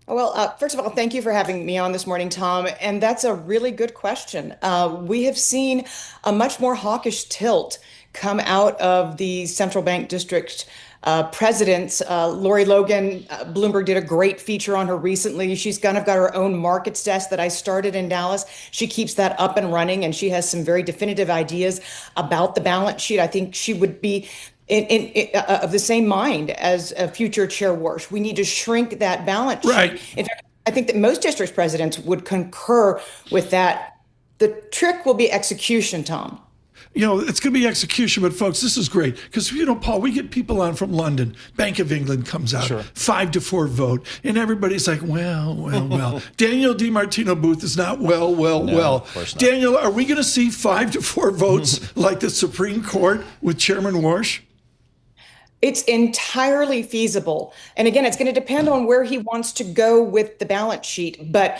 Well, first of all, thank you for having me on this morning, Tom. And that's a really good question. We have seen a much more hawkish tilt come out of the central bank district presidents. Lori Logan, Bloomberg did a great feature on her recently. She's kind of got her own markets desk that I started in Dallas. She keeps that up and running, and she has some very definitive ideas about the balance sheet. I think she would be of the same mind as a future chair Warsh. We need to shrink that balance sheet. Right. In fact, I think that most district presidents would concur with that. The trick will be execution, Tom. It's going to be execution, but folks, this is great because, Paul, we get people on from London. Bank of England comes out, Sure. 5-4 vote, and everybody's like, well. Danielle DiMartino Booth is not well. Of course not. Daniel, are we going to see 5-4 votes like the Supreme Court with Chairman Warsh? It's entirely feasible. And again, it's going to depend on where he wants to go with the balance sheet. But,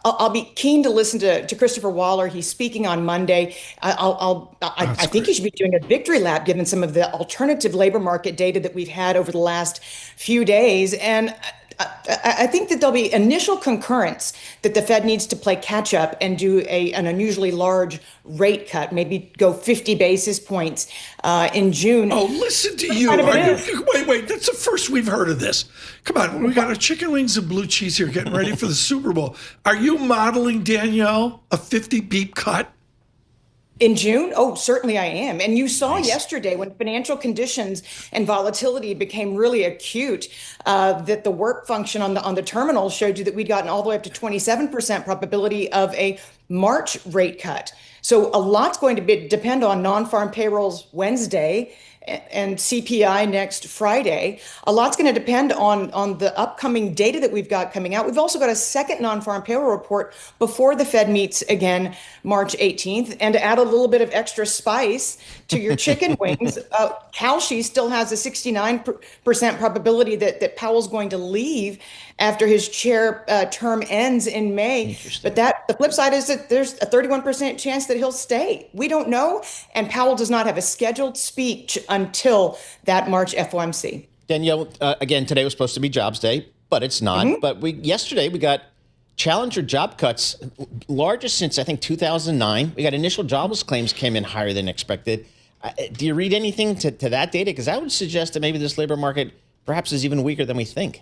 I'll be keen to listen to Christopher Waller. He's speaking on Monday. I think he should be doing a victory lap given some of the alternative labor market data that we've had over the last few days. And I think that there'll be initial concurrence that the Fed needs to play catch up and do an unusually large rate cut, maybe go 50 basis points in June. Oh, listen to you. Wait, that's the first we've heard of this. Come on, we got our chicken wings and blue cheese here getting ready for the Super Bowl. Are you modeling, Danielle, a 50 beep cut? In June? Oh, certainly I am. And you saw yesterday when financial conditions and volatility became really acute, that the work function on the terminal showed you that we'd gotten all the way up to 27% probability of a March rate cut. So a lot's going to depend on non-farm payrolls Wednesday and CPI next Friday. A lot's going to depend on the upcoming data that we've got coming out. We've also got a second non-farm payroll report before the Fed meets again March 18th. And to add a little bit of extra spice to your chicken wings, Kalshi still has a 69% probability that Powell's going to leave after his chair term ends in May. But the flip side is that there's a 31% chance that he'll stay. We don't know. And Powell does not have a scheduled speech until that March FOMC. Danielle, again, today was supposed to be Jobs Day, but it's not. Mm-hmm. But yesterday we got challenger job cuts, largest since, I think, 2009. We got initial jobless claims came in higher than expected. Do you read anything to that data? Because I would suggest that maybe this labor market perhaps is even weaker than we think.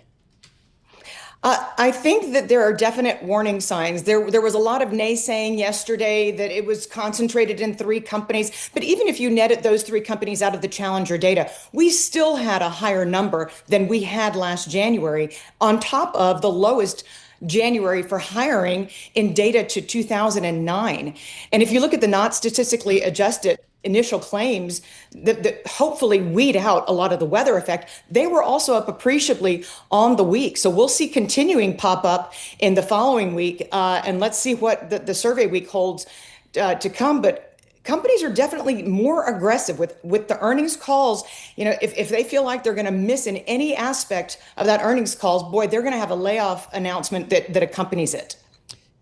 I think that there are definite warning signs. There was a lot of naysaying yesterday that it was concentrated in three companies. But even if you netted those three companies out of the challenger data, we still had a higher number than we had last January, on top of the lowest January for hiring in data to 2009. And if you look at the not statistically adjusted initial claims that hopefully weed out a lot of the weather effect, they were also up appreciably on the week. So we'll see continuing pop up in the following week. And let's see what the survey week holds to come. But companies are definitely more aggressive with the earnings calls. If they feel like they're going to miss in any aspect of that earnings calls, boy, they're going to have a layoff announcement that accompanies it.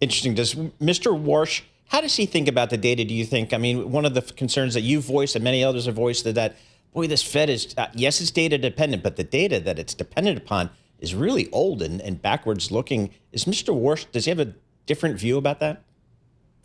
Interesting. Does Mr. Warsh, how does he think about the data, do you think? I mean, one of the concerns that you've voiced and many others have voiced is that, boy, this Fed is, yes, it's data dependent, but the data that it's dependent upon is really old and backwards looking. Is Mr. Warsh, does he have a different view about that?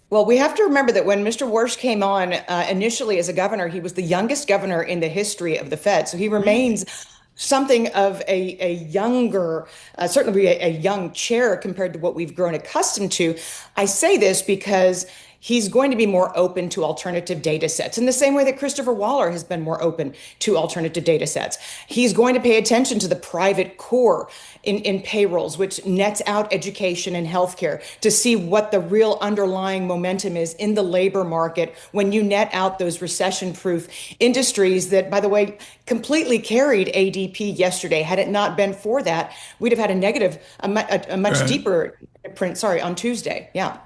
Well, we have to remember that when Mr. Warsh came on initially as a governor, he was the youngest governor in the history of the Fed. So he remains something of a younger, certainly a young chair compared to what we've grown accustomed to. I say this because he's going to be more open to alternative data sets in the same way that Christopher Waller has been more open to alternative data sets. He's going to pay attention to the private core in payrolls, which nets out education and healthcare, to see what the real underlying momentum is in the labor market when you net out those recession-proof industries that, by the way, completely carried ADP yesterday. Had it not been for that, we'd have had a negative, a much deeper print, on Tuesday. Yeah.